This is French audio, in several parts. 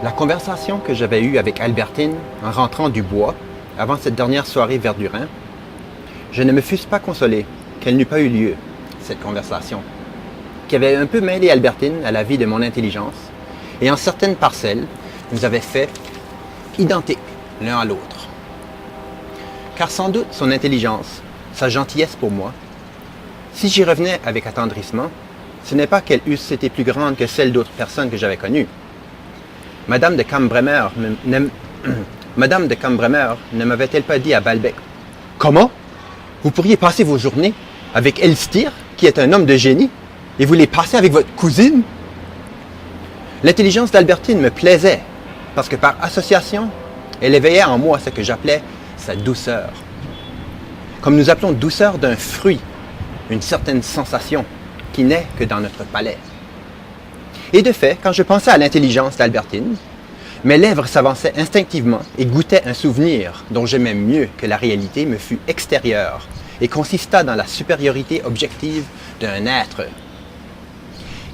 La conversation que j'avais eue avec Albertine en rentrant du bois, avant cette dernière soirée Verdurin, je ne me fusse pas consolé qu'elle n'eût pas eu lieu, cette conversation, qui avait un peu mêlé Albertine à la vie de mon intelligence, et en certaines parcelles, nous avait fait identiques l'un à l'autre. Car sans doute son intelligence, sa gentillesse pour moi, si j'y revenais avec attendrissement, ce n'est pas qu'elle eussent été plus grande que celles d'autres personnes que j'avais connues. Madame de Cambremer ne m'avait-elle pas dit à Balbec: « Comment? Vous pourriez passer vos journées avec Elstir, qui est un homme de génie, et vous les passez avec votre cousine? » L'intelligence d'Albertine me plaisait, parce que par association, elle éveillait en moi ce que j'appelais sa douceur. Comme nous appelons douceur d'un fruit, une certaine sensation qui n'est que dans notre palais. Et de fait, quand je pensais à l'intelligence d'Albertine, mes lèvres s'avançaient instinctivement et goûtaient un souvenir dont j'aimais mieux que la réalité me fût extérieure et consista dans la supériorité objective d'un être.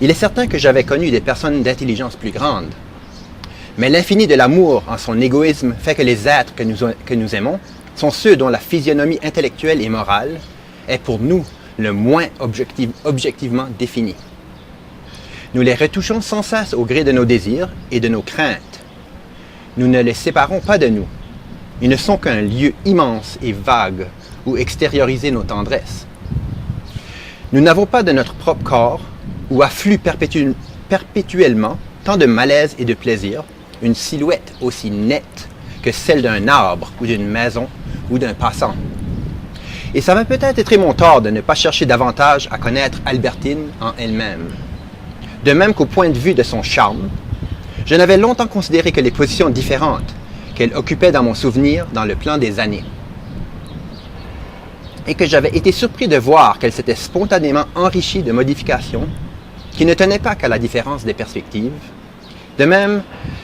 Il est certain que j'avais connu des personnes d'intelligence plus grande, mais l'infini de l'amour en son égoïsme fait que les êtres que nous aimons sont ceux dont la physionomie intellectuelle et morale est pour nous le moins objectivement définie. Nous les retouchons sans cesse au gré de nos désirs et de nos craintes. Nous ne les séparons pas de nous. Ils ne sont qu'un lieu immense et vague où extérioriser nos tendresses. Nous n'avons pas de notre propre corps où afflue perpétuellement tant de malaise et de plaisir, une silhouette aussi nette que celle d'un arbre ou d'une maison ou d'un passant. Et ça va peut-être être mon tort de ne pas chercher davantage à connaître Albertine en elle-même. De même qu'au point de vue de son charme, je n'avais longtemps considéré que les positions différentes qu'elle occupait dans mon souvenir dans le plan des années. Et que j'avais été surpris de voir qu'elle s'était spontanément enrichie de modifications qui ne tenaient pas qu'à la différence des perspectives. De même,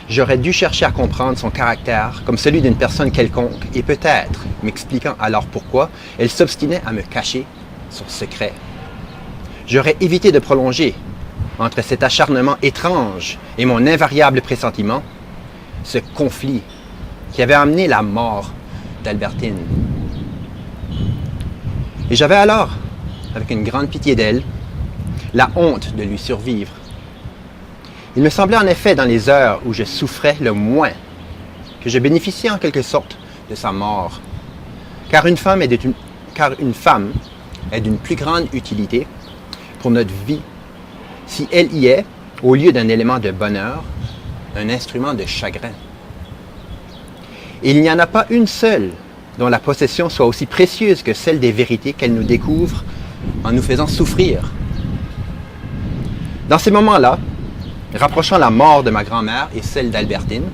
j'aurais dû chercher à comprendre son caractère comme celui d'une personne quelconque et peut-être, m'expliquant alors pourquoi, elle s'obstinait à me cacher son secret. J'aurais évité de prolonger, entre cet acharnement étrange et mon invariable pressentiment, ce conflit qui avait amené la mort d'Albertine. Et j'avais alors, avec une grande pitié d'elle, la honte de lui survivre. Il me semblait en effet dans les heures où je souffrais le moins que je bénéficiais en quelque sorte de sa mort. Car une femme est d'une plus grande utilité pour notre vie si elle y est, au lieu d'un élément de bonheur, un instrument de chagrin. Et il n'y en a pas une seule dont la possession soit aussi précieuse que celle des vérités qu'elle nous découvre en nous faisant souffrir. Dans ces moments-là, rapprochant la mort de ma grand-mère et celle d'Albertine,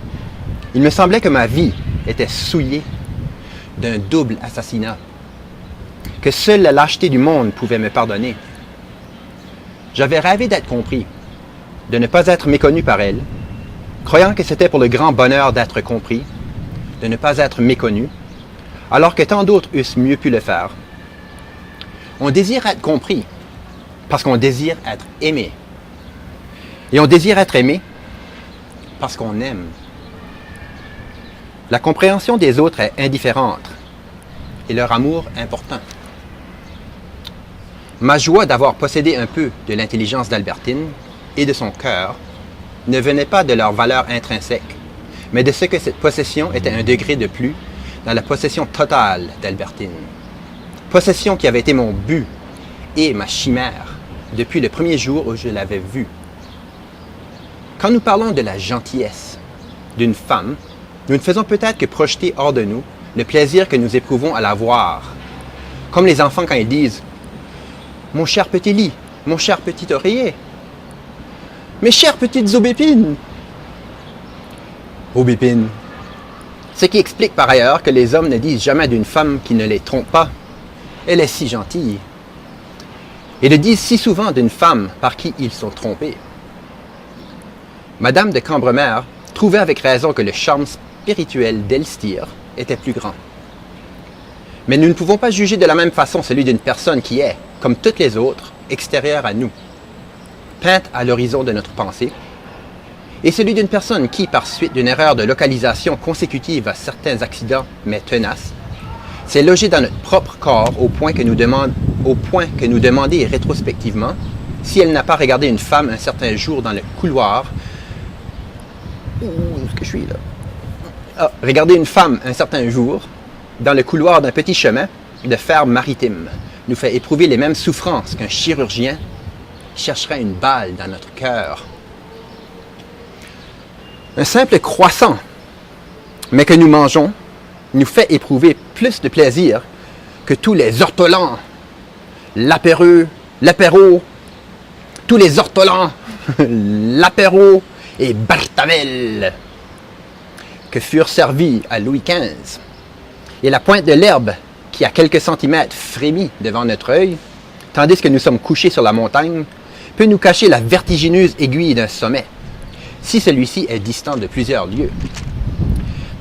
il me semblait que ma vie était souillée d'un double assassinat, que seule la lâcheté du monde pouvait me pardonner. J'avais rêvé d'être compris, de ne pas être méconnu par elle, croyant que c'était pour le grand bonheur d'être compris, de ne pas être méconnu, alors que tant d'autres eussent mieux pu le faire. On désire être compris, parce qu'on désire être aimé. Et on désire être aimé parce qu'on aime. La compréhension des autres est indifférente et leur amour important. Ma joie d'avoir possédé un peu de l'intelligence d'Albertine et de son cœur ne venait pas de leur valeur intrinsèque, mais de ce que cette possession était un degré de plus dans la possession totale d'Albertine. Possession qui avait été mon but et ma chimère depuis le premier jour où je l'avais vue. Quand nous parlons de la gentillesse d'une femme, nous ne faisons peut-être que projeter hors de nous le plaisir que nous éprouvons à la voir. Comme les enfants quand ils disent « Mon cher petit lit, mon cher petit oreiller, mes chères petites aubépines !» Aubépines. Ce qui explique par ailleurs que les hommes ne disent jamais d'une femme qui ne les trompe pas « Elle est si gentille !» et le disent si souvent d'une femme par qui ils sont trompés. Madame de Cambremer trouvait avec raison que le charme spirituel d'Elstir était plus grand. Mais nous ne pouvons pas juger de la même façon celui d'une personne qui est, comme toutes les autres, extérieure à nous, peinte à l'horizon de notre pensée, et celui d'une personne qui, par suite d'une erreur de localisation consécutive à certains accidents, mais tenaces, s'est logé dans notre propre corps au point que nous demander rétrospectivement si elle n'a pas regardé une femme un certain jour dans le couloir. Où est-ce que je suis là? Regarder une femme un certain jour dans le couloir d'un petit chemin de fer maritime nous fait éprouver les mêmes souffrances qu'un chirurgien chercherait une balle dans notre cœur. Un simple croissant, mais que nous mangeons, nous fait éprouver plus de plaisir que tous les ortolans, l'apéro, tous les ortolans, l'apéro et Bartavel que furent servis à Louis XV. Et la pointe de l'herbe qui, à quelques centimètres, frémit devant notre œil, tandis que nous sommes couchés sur la montagne, peut nous cacher la vertigineuse aiguille d'un sommet, si celui-ci est distant de plusieurs lieues.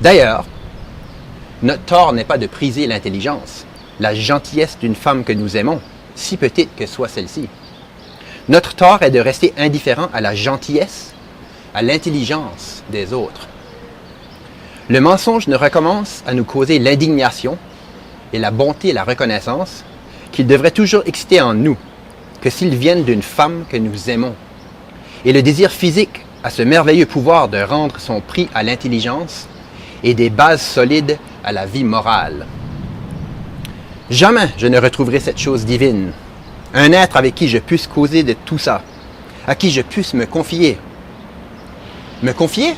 D'ailleurs, notre tort n'est pas de priser l'intelligence, la gentillesse d'une femme que nous aimons, si petite que soit celle-ci. Notre tort est de rester indifférent à la gentillesse, à l'intelligence des autres. Le mensonge ne recommence à nous causer l'indignation et la bonté et la reconnaissance qu'il devrait toujours exciter en nous, que s'ils viennent d'une femme que nous aimons. Et le désir physique a ce merveilleux pouvoir de rendre son prix à l'intelligence et des bases solides à la vie morale. Jamais je ne retrouverai cette chose divine, un être avec qui je puisse causer de tout ça, à qui je puisse me confier. Me confier?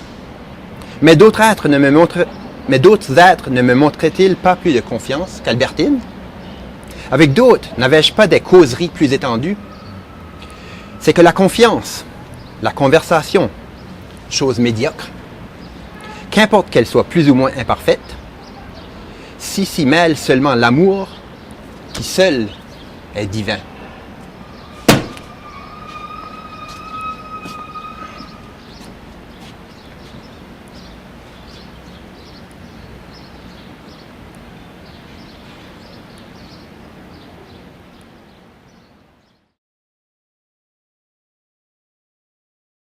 Mais d'autres êtres ne me montraient-ils pas plus de confiance qu'Albertine? Avec d'autres, n'avais-je pas des causeries plus étendues? C'est que la confiance, la conversation, chose médiocre, qu'importe qu'elle soit plus ou moins imparfaite, si s'y mêle seulement l'amour qui seul est divin.